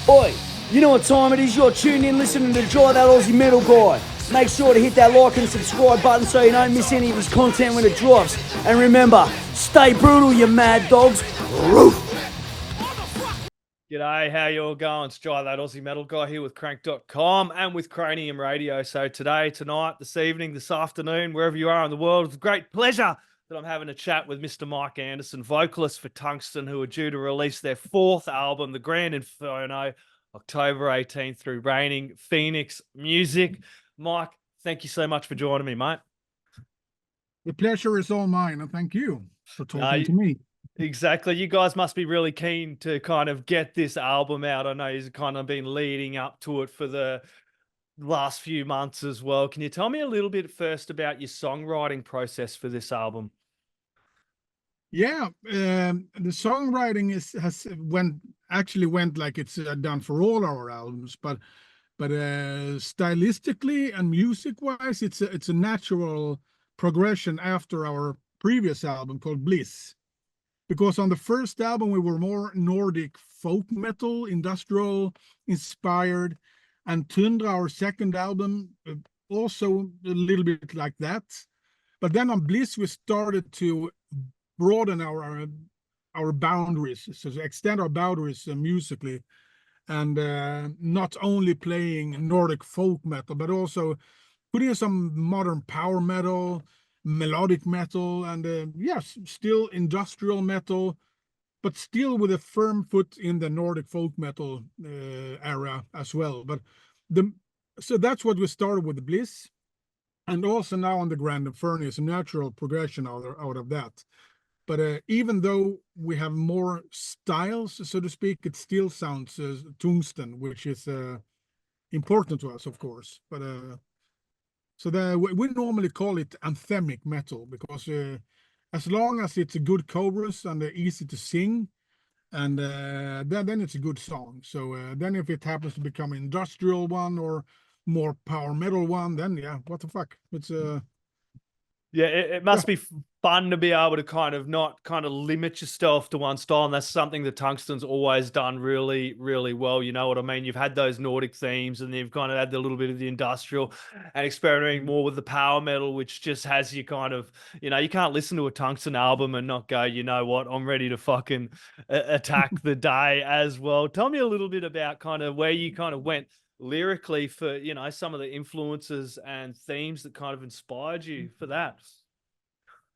Oi, you know what time it is? You're tuned in listening to Dry That Aussie Metal Guy. Make sure to hit that like and subscribe button so you don't miss any of his content when it drops. And remember, stay brutal, you mad dogs. Roof! G'day, how you all going? It's Dry That Aussie Metal Guy here with Crank.com and with Cranium Radio. So today, tonight, this evening, this afternoon, wherever you are in the world, it's a great pleasure that I'm having a chat with Mr. Mike Andersson, vocalist for Tungsten, who are due to release their fourth album, The Grand Inferno, October 18th through Raining Phoenix Music. Mike, thank you so much for joining me, mate. The pleasure is all mine, and thank you for talking to me. Exactly. You guys must be really keen to kind of get this album out. I know you've kind of been leading up to it for the last few months as well. Can you tell me a little bit first about your songwriting process for this album? Yeah, the songwriting went like it's done for all our albums, but stylistically and music-wise, it's a natural progression after our previous album called Bliss. Because on the first album, we were more Nordic folk metal, industrial inspired, and Tundra, our second album, also a little bit like that. But then on Bliss, we started to broaden our boundaries, so to extend our boundaries musically, and not only playing Nordic folk metal, but also putting in some modern power metal, melodic metal, and yes, still industrial metal, but still with a firm foot in the Nordic folk metal era as well. But so that's what we started with the Bliss, and also now on the Grand Inferno is a natural progression out of that. But even though we have more styles, so to speak, it still sounds Tungsten, which is important to us, of course. But so we normally call it anthemic metal, because as long as it's a good chorus and easy to sing, and then it's a good song. So then if it happens to become an industrial one or more power metal one, then yeah, what the fuck? It's yeah, it must be fun to be able to kind of not kind of limit yourself to one style. And that's something that Tungsten's always done really, really well. You know what I mean? You've had those Nordic themes, and you've kind of had a little bit of the industrial and experimenting more with the power metal, which just has you kind of, you know, you can't listen to a Tungsten album and not go, you know what, I'm ready to fucking attack the day as well. Tell me a little bit about kind of where you kind of went lyrically for, you know, some of the influences and themes that kind of inspired you for that.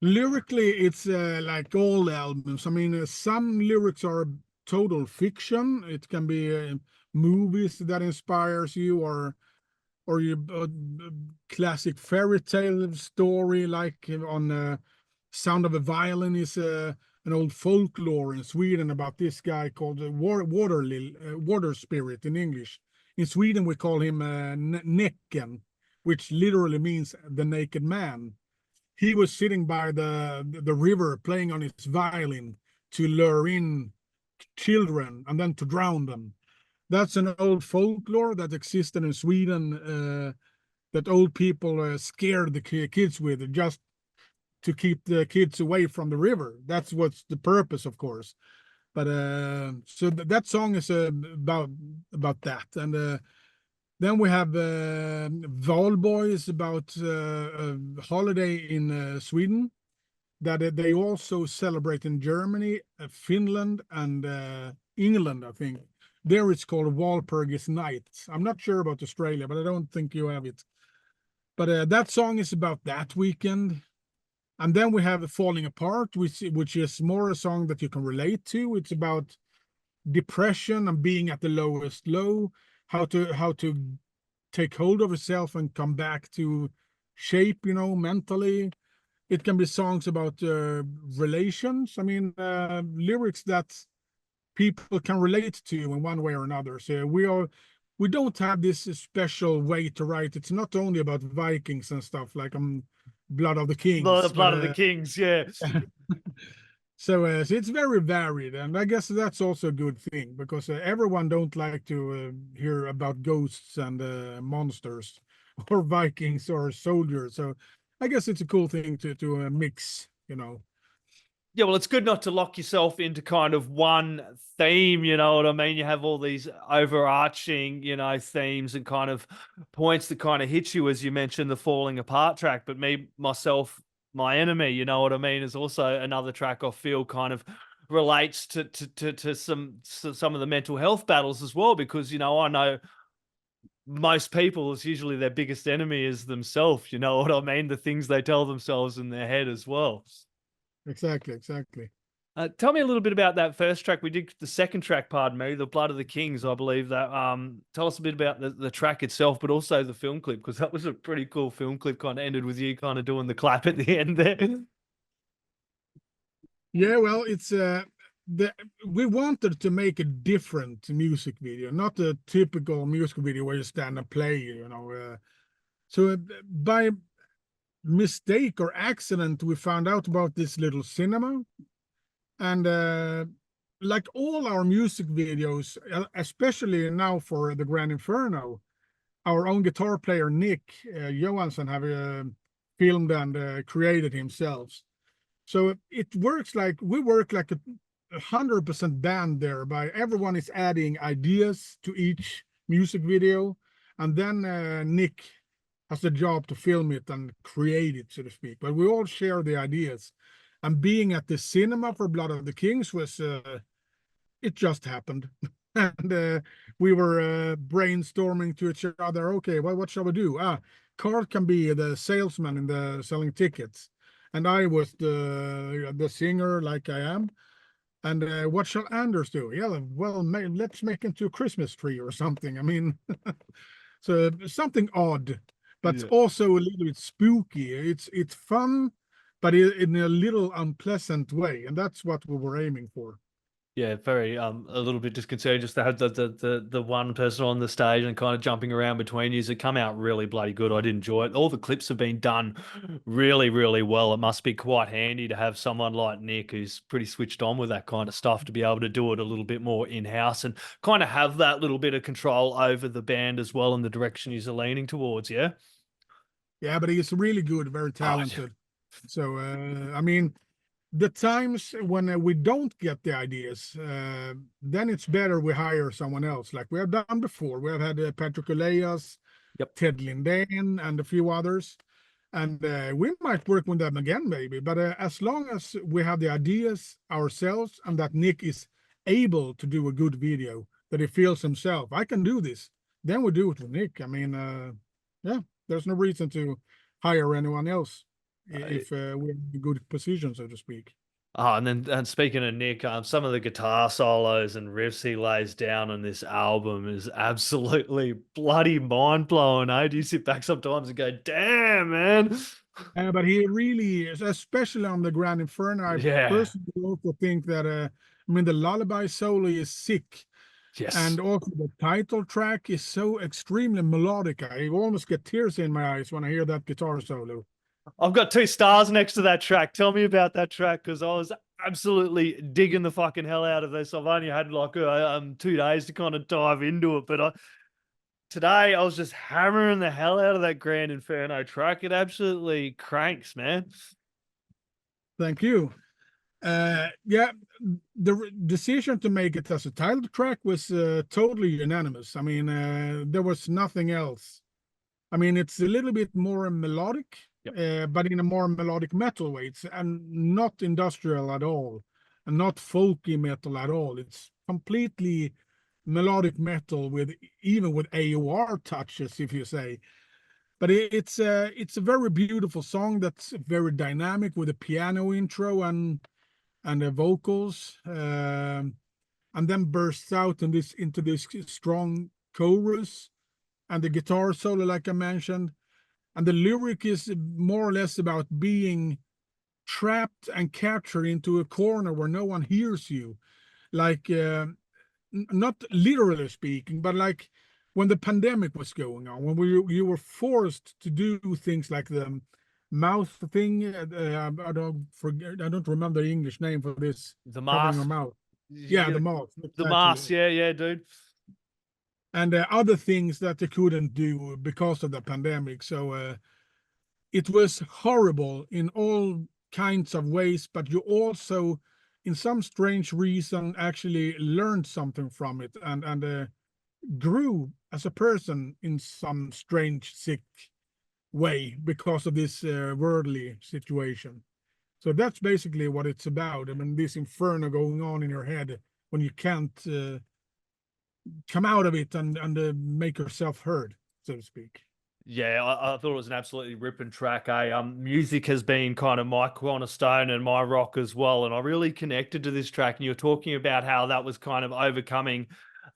Lyrically, it's like all albums. I mean, some lyrics are total fiction. It can be movies that inspires you, or you classic fairy tale story, like on Sound of a Violin is an old folklore in Sweden about this guy called water spirit in English. In Sweden, we call him Näcken, which literally means the naked man. He was sitting by the river playing on his violin to lure in children and then to drown them. That's an old folklore that existed in Sweden, that old people scared the kids with, just to keep the kids away from the river. That's what's the purpose, of course. But so that song is about that. And then we have Valborg, about a holiday in Sweden that they also celebrate in Germany, Finland, and England, I think. There it's called Walpurgis Night. I'm not sure about Australia, but I don't think you have it. But that song is about that weekend. And then we have Falling Apart, which is more a song that you can relate to. It's about depression and being at the lowest low, how to take hold of yourself and come back to shape, you know, mentally. It can be songs about relations. I mean, lyrics that people can relate to in one way or another. So we don't have this special way to write. It's not only about Vikings and stuff like Blood of the Kings. Blood of the Kings, yeah. So it's very varied, and I guess that's also a good thing, because everyone don't like to hear about ghosts and monsters or Vikings or soldiers. So I guess it's a cool thing to mix, you know. Yeah, well, it's good not to lock yourself into kind of one theme, you know what I mean? You have all these overarching, you know, themes and kind of points that kind of hit you, as you mentioned, the falling apart track. But me, myself, my enemy, you know what I mean, is also another track I feel kind of relates to some of the mental health battles as well, because, you know, I know most people is usually their biggest enemy is themselves, you know what I mean? The things they tell themselves in their head as well. Exactly, exactly. Tell me a little bit about that first track. We did the second track, pardon me, The Blood of the Kings, I believe that. Tell us a bit about the track itself, but also the film clip, because that was a pretty cool film clip, kind of ended with you kind of doing the clap at the end there. Yeah, well, it's we wanted to make a different music video, not a typical music video where you stand and play, you know. So by mistake or accident, we found out about this little cinema, and like all our music videos, especially now for the Grand Inferno, our own guitar player Nick Johansson have filmed and created himself. So it works like we work like a 100% band there. By everyone is adding ideas to each music video, and then Nick has the job to film it and create it, so to speak. But we all share the ideas. And being at the cinema for Blood of the Kings was it just happened. And we were brainstorming to each other. Okay, well, what shall we do? Carl can be the salesman in the selling tickets, and I was the singer, like I am. And what shall Anders do? Yeah, well, let's make him to a Christmas tree or something. I mean, so something odd, but also a little bit spooky. It's fun, but in a little unpleasant way, and that's what we were aiming for. Yeah, very a little bit disconcerting just to have the one person on the stage and kind of jumping around between you. It come out really bloody good. I did enjoy it. All the clips have been done really, really well. It must be quite handy to have someone like Nick who's pretty switched on with that kind of stuff to be able to do it a little bit more in-house and kind of have that little bit of control over the band as well and the direction he's leaning towards, yeah? Yeah, but he's really good, very talented. So, I mean, the times when we don't get the ideas, then it's better we hire someone else, like we have done before. We have had Patrick Elias, Ted Lindén, and a few others, and we might work with them again, maybe. But as long as we have the ideas ourselves and that Nick is able to do a good video, that he feels himself, I can do this, then we do it with Nick. I mean, yeah, there's no reason to hire anyone else if we're in a good position, so to speak. Oh, and speaking of Nick, some of the guitar solos and riffs he lays down on this album is absolutely bloody mind blowing. Eh? Do you sit back sometimes and go, "Damn, man"? But he really is, especially on the Grand Inferno. I personally also think that I mean, the lullaby solo is sick. Yes. And also the title track is so extremely melodic. I almost get tears in my eyes when I hear that guitar solo. I've got 2 stars next to that track. Tell me about that track, because I was absolutely digging the fucking hell out of this. I've only had like 2 days to kind of dive into it, but today I was just hammering the hell out of that Grand Inferno track. It absolutely cranks, man. Thank you. Yeah, the decision to make it as a title track was totally unanimous. I mean, there was nothing else. I mean, it's a little bit more melodic, but in a more melodic metal way. It's and not industrial at all, and not folky metal at all. It's completely melodic metal with even with AOR touches, if you say. But it's a very beautiful song that's very dynamic with a piano intro and the vocals, and then bursts out into this strong chorus and the guitar solo, like I mentioned. And the lyric is more or less about being trapped and captured into a corner where no one hears you, like not literally speaking, but like when the pandemic was going on, when you were forced to do things like the mouth thing. I don't remember the English name for this. The mask. Mouth. Yeah, the mask. The mask. Yeah, dude. And other things that they couldn't do because of the pandemic. So it was horrible in all kinds of ways, but you also, in some strange reason, actually learned something from it and grew as a person in some strange, sick way because of this worldly situation. So that's basically what it's about. I mean, this inferno going on in your head when you can't come out of it and make yourself heard, so to speak. Yeah, I thought it was an absolutely ripping track. Music has been kind of my cornerstone and my rock as well, and I really connected to this track. And you're talking about how that was kind of overcoming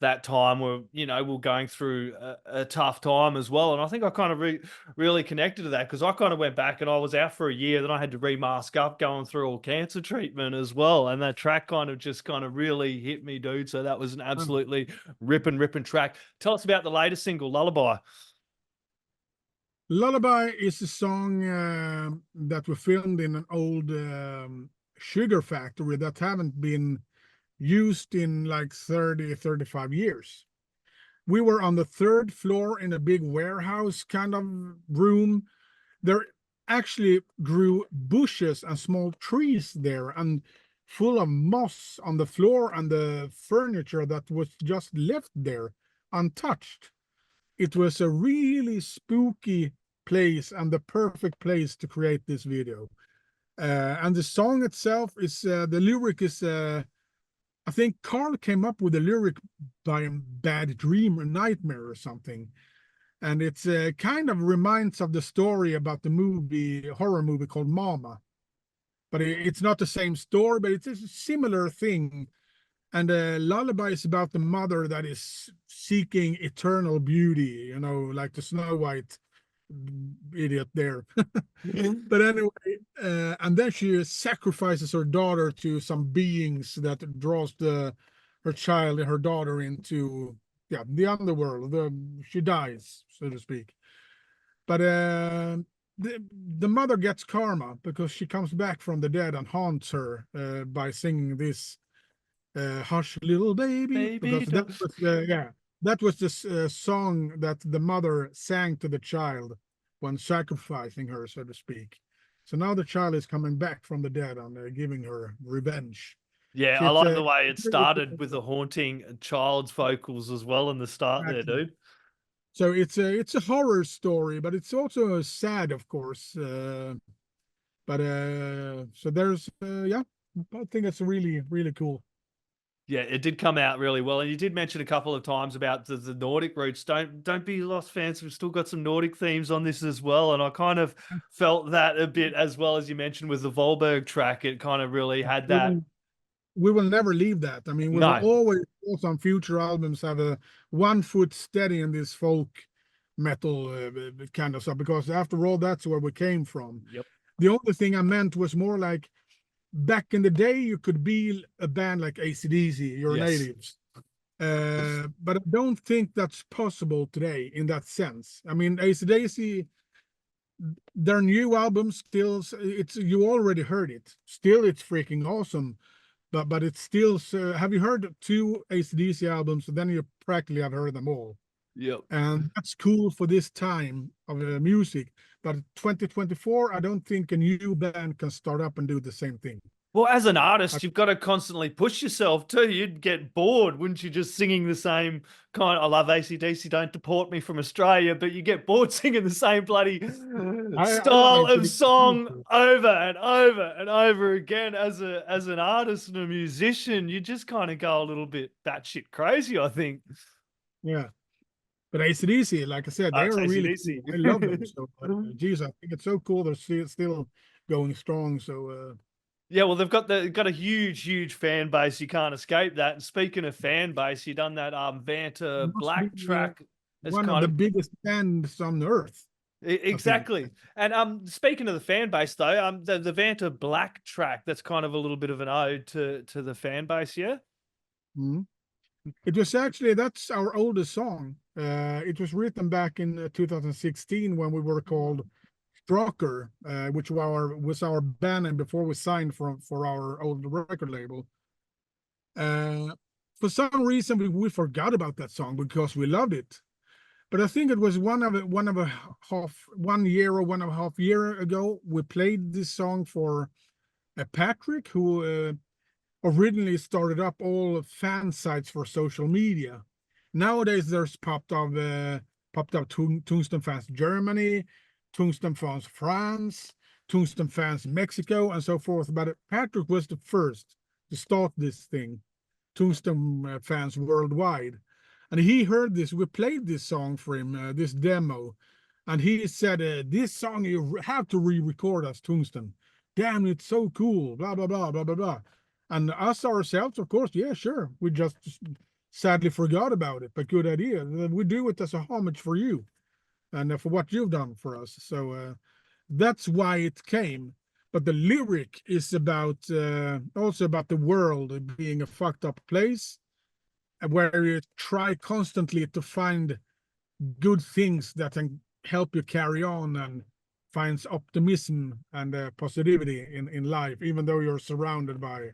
that time where, you know, we're going through a tough time as well. And I think I kind of really connected to that because I kind of went back and I was out for a year. Then I had to remask up going through all cancer treatment as well. And that track kind of really hit me, dude. So that was an absolutely ripping track. Tell us about the latest single, Lullaby. Lullaby is a song that we filmed in an old sugar factory that haven't been used in like 35 years. We were on the 3rd floor in a big warehouse kind of room. There actually grew bushes and small trees there and full of moss on the floor and the furniture that was just left there untouched. It was a really spooky place and the perfect place to create this video. And the song itself is, the lyric is, I think Carl came up with the lyric by a bad dream or nightmare or something. And it's kind of reminds of the story about the horror movie called Mama. But it's not the same story, but it's a similar thing. And Lullaby is about the mother that is seeking eternal beauty, you know, like the Snow White idiot there. But anyway, and then she sacrifices her daughter to some beings that draws her daughter into the underworld. She dies, so to speak. But the mother gets karma because she comes back from the dead and haunts her by singing this hush little baby, because that was the song that the mother sang to the child when sacrificing her, so to speak. So now the child is coming back from the dead and giving her revenge. Yeah, So I like the way it started with the haunting child's vocals as well in the start there, dude. So it's a horror story, but it's also sad, of course. So there's I think it's really, really cool. Yeah, it did come out really well. And you did mention a couple of times about the Nordic roots. Don't be lost, fans. We've still got some Nordic themes on this as well. And I kind of felt that a bit as well, as you mentioned with the Volberg track. It kind of really had that. We will never leave that. I mean, we will always, also on future albums, have a 1 foot steady in this folk metal kind of stuff, because after all, that's where we came from. Yep. The only thing I meant was more like, back in the day, you could be a band like AC/DC, your natives. But I don't think that's possible today in that sense. I mean, AC/DC, their new album still, you already heard it. Still, it's freaking awesome. But it's still, have you heard 2 AC/DC albums? Then you practically have heard them all. Yep. And that's cool for this time of music. But 2024, I don't think a new band can start up and do the same thing. Well, as an artist, you've got to constantly push yourself too. You'd get bored, wouldn't you, just singing the same kind? I love AC/DC, don't deport me from Australia, but you get bored singing the same bloody style of song over and over and over again. As an artist and a musician, you just kind of go a little bit batshit crazy, I think. Yeah. But AC/DC, like I said, they're really cool. I love them. So, geez, I think it's so cool. They're still going strong. So, yeah, well, they've got a huge fan base. You can't escape that. And speaking of fan base, you've done that Vanta Black track. One of the biggest bands on earth. Exactly. And speaking of the fan base, though, the Vanta Black track, that's kind of a little bit of an ode to the fan base, yeah. Mm-hmm. It was actually, that's our oldest song. It was written back in 2016 when we were called Stroker, which was our band name before we signed for our old record label. For some reason, we forgot about that song because we loved it. But I think it was one and a half year ago. We played this song for Patrick, who originally started up all fan sites for social media. Nowadays, there's popped up Tungsten fans Germany, Tungsten fans France, Tungsten fans Mexico, and so forth. But Patrick was the first to start this thing, Tungsten fans worldwide. And he heard this. We played this song for him, this demo, and he said, "This song you have to re-record as Tungsten. Damn, it's so cool." Blah blah blah blah blah blah. And us ourselves, of course, yeah, sure. We just sadly forgot about it, but good idea. We do it as a homage for you, and for what you've done for us. So that's why it came. But the lyric is about also about the world being a fucked up place, where you try constantly to find good things that can help you carry on and finds optimism and positivity in life, even though you're surrounded by,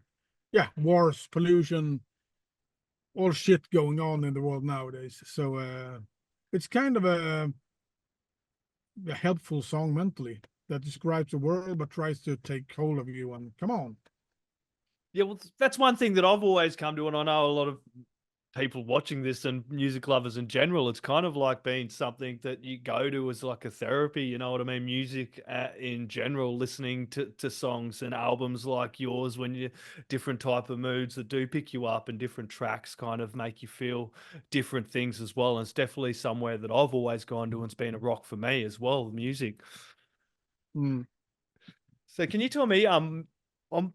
wars, pollution, all shit going on in the world nowadays. So it's kind of a helpful song mentally that describes the world but tries to take hold of you and come on. Yeah, well, that's one thing that I've always come to, and I know a lot of people watching this and music lovers in general, it's kind of like being something that you go to as like a therapy, you know what I mean? Music in general, listening to songs and albums like yours when you're different type of moods that do pick you up, and different tracks kind of make you feel different things as well. And it's definitely somewhere that I've always gone to, and it's been a rock for me as well, music. So can you tell me, I'm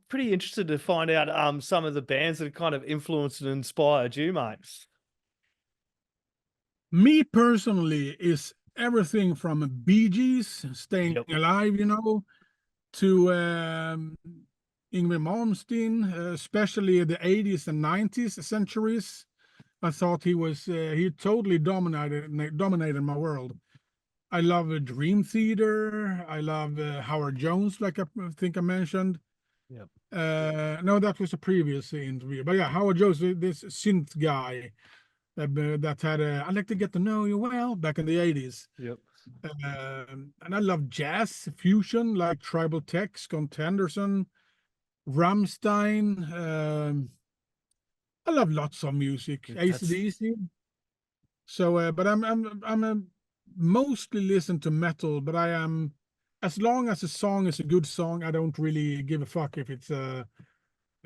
pretty interested to find out some of the bands that have kind of influenced and inspired you, mate. Me personally is everything from Bee Gees, Staying Alive, to Yngwie Malmsteen, especially the 80s and 90s centuries. I thought he totally dominated my world. I love Dream Theater. I love Howard Jones, like I think I mentioned. Yep. No, that was a previous interview. But yeah, Howard Jones, this synth guy that had I'd like to get to know you well back in the 80s. Yep. And I love jazz fusion like Tribal Tech, Scott Henderson, Rammstein. I love lots of music, AC/DC. So, but I'm mostly listen to metal, but I am, as long as a song is a good song, I don't really give a fuck if it's a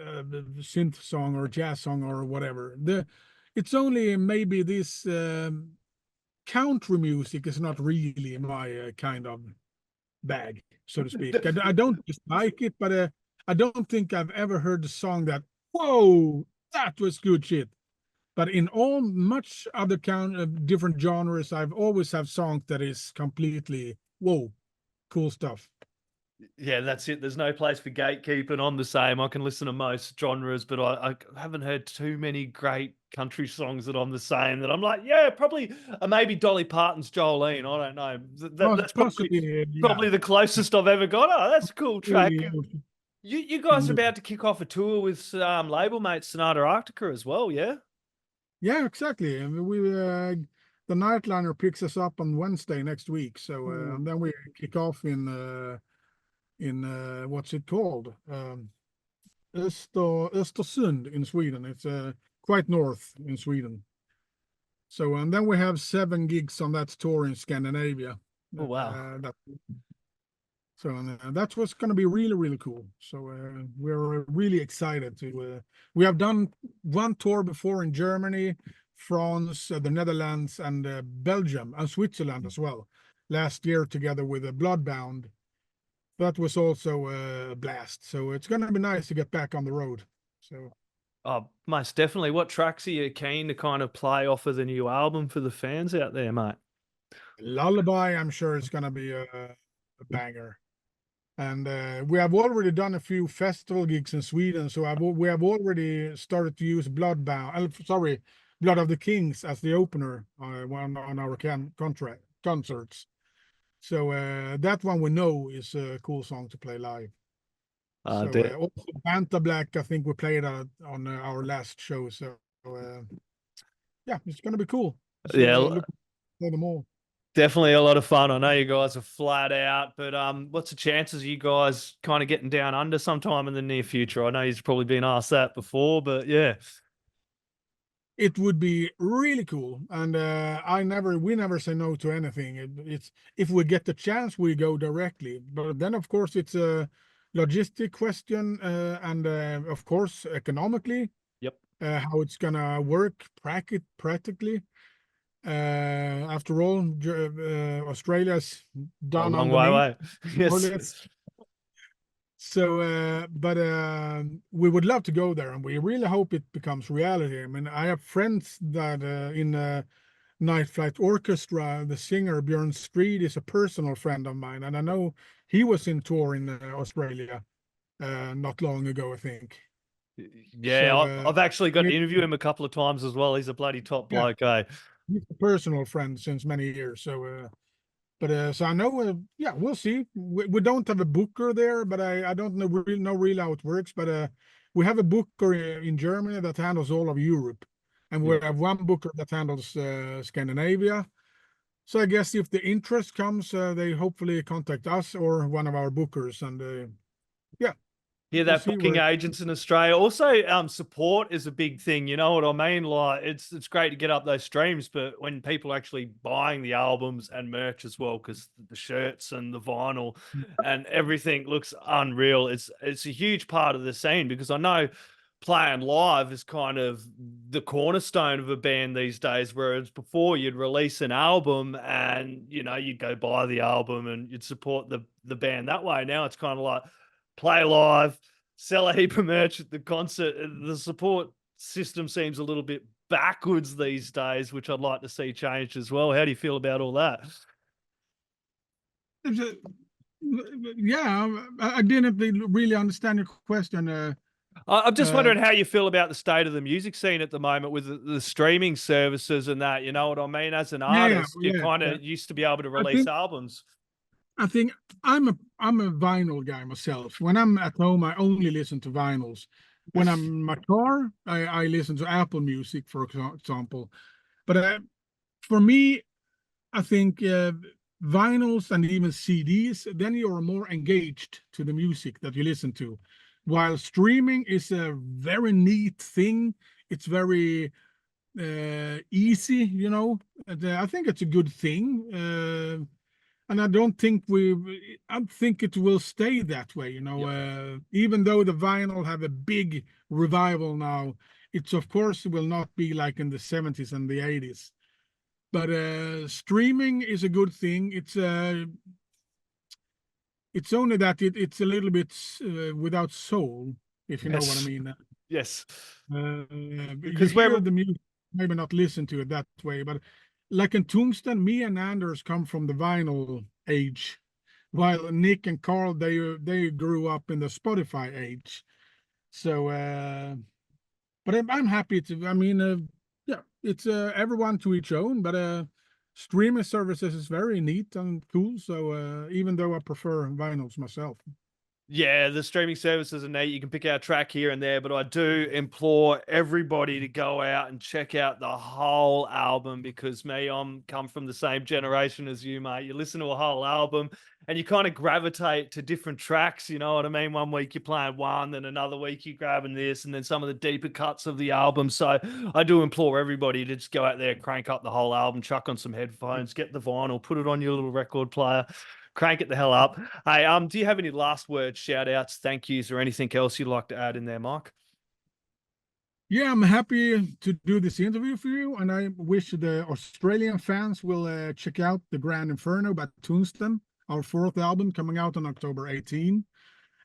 synth song or a jazz song or whatever. It's only maybe this country music is not really my kind of bag, so to speak. I don't dislike it, but I don't think I've ever heard a song that, whoa, that was good shit. But in all much other different genres, I've always have songs that is completely, whoa, cool stuff. Yeah, that's it. There's no place for gatekeeping. I'm the same. I can listen to most genres, but I haven't heard too many great country songs that I'm the same, that I'm like, yeah, probably maybe Dolly Parton's Jolene. I don't know. That's probably the closest I've ever got. Oh, that's a cool track. You guys are about to kick off a tour with label mate Sonata Arctica as well, yeah? Yeah, exactly. The Nightliner picks us up on Wednesday next week, so and then we kick off in what's it called? Östersund in Sweden. It's quite north in Sweden. So, and then we have 7 gigs on that tour in Scandinavia. Oh wow! So that's what's going to be really, really cool. So we're really excited to. We have done one tour before in Germany, France, the Netherlands, and Belgium, and Switzerland as well. Last year, together with Bloodbound. That was also a blast. So it's going to be nice to get back on the road. So. Oh, most definitely. What tracks are you keen to kind of play off of the new album for the fans out there, mate? Lullaby, I'm sure it's going to be a banger. And we have already done a few festival gigs in Sweden, so we have already started to use Blood of the Kings as the opener on our concerts. So that one we know is a cool song to play live. Also Banta Black, I think we played on our last show. So yeah, it's going to be cool. So, play them all. Definitely a lot of fun. I know you guys are flat out, but what's the chances of you guys kind of getting down under sometime in the near future? I know you've probably been asked that before, but yeah. It would be really cool, and we never say no to anything. It's if we get the chance, we go directly. But then, of course, it's a logistic question, and of course, economically, Yep. How it's gonna work practically. After all, Australia's A done long way away. Yes. So, but we would love to go there, and we really hope it becomes reality. I mean, I have friends that in Night Flight Orchestra, the singer Björn Strid is a personal friend of mine, and I know he was in tour in Australia not long ago, I think. Yeah, So, I've actually got to interview him a couple of times as well. He's a bloody top bloke, eh? He's a personal friend since many years. So, so I know, yeah, we'll see. We don't have a booker there, but I don't know really how it works. But we have a booker in Germany that handles all of Europe, and we have one booker that handles Scandinavia. So I guess if the interest comes, they hopefully contact us or one of our bookers, and yeah. Yeah, that booking agents in Australia. Also, support is a big thing. You know what I mean? Like, it's great to get up those streams, but when people are actually buying the albums and merch as well, because the shirts and the vinyl and everything looks unreal. It's a huge part of the scene, because I know playing live is kind of the cornerstone of a band these days, whereas before you'd release an album and, you know, you'd go buy the album and you'd support the band that way. Now it's kind of like, play live, sell a heap of merch at the concert. The support system seems a little bit backwards these days, which I'd like to see changed as well. How do you feel about all that? Yeah, I didn't really understand your question. I'm just wondering how you feel about the state of the music scene at the moment with the streaming services and that. You know what I mean? As an artist, you kind of used to be able to release albums. I think I'm a vinyl guy myself. When I'm at home, I only listen to vinyls. When I'm in my car, I listen to Apple Music, for example. But for me, I think vinyls and even CDs, then you're more engaged to the music that you listen to. While streaming is a very neat thing, it's very easy, you know. I think it's a good thing. And I don't think I think it will stay that way, you know. Even though the vinyl have a big revival now, it's of course will not be like in the 70s and the 80s. But streaming is a good thing. It's only that it's a little bit without soul, if you know what I mean. Yes. Because where the music, maybe not listen to it that way, but like in Tungsten, me and Anders come from the vinyl age, while Nick and Carl, they grew up in the Spotify age. So, but I'm happy to. I mean, yeah, it's everyone to each own. But streaming services is very neat and cool. So even though I prefer vinyls myself. Yeah, the streaming services are neat. You can pick out a track here and there, but I do implore everybody to go out and check out the whole album, because I'm come from the same generation as you, mate. You listen to a whole album and you kind of gravitate to different tracks, you know what I mean? One week you're playing one, then another week you're grabbing this, and then some of the deeper cuts of the album. So I do implore everybody to just go out there, crank up the whole album, chuck on some headphones, get the vinyl, put it on your little record player. Crank it the hell up. Hey, do you have any last words, shout outs, thank yous, or anything else you'd like to add in there, Mike? Yeah, I'm happy to do this interview for you, and I wish the Australian fans will check out the Grand Inferno by Tungsten, our 4th album coming out on October 18.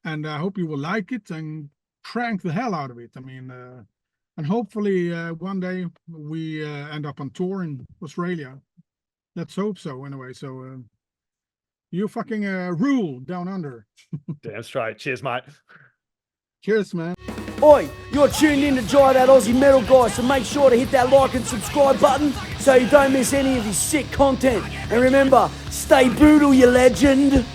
And I hope you will like it and crank the hell out of it. I mean, and hopefully one day we end up on tour in Australia. Let's hope so, anyway. So you fucking rule down under. Damn straight. Cheers, mate. Cheers, man. Oi, you're tuned in to Jai That Aussie Metal Guy, so make sure to hit that like and subscribe button so you don't miss any of his sick content. And remember, stay brutal, you legend.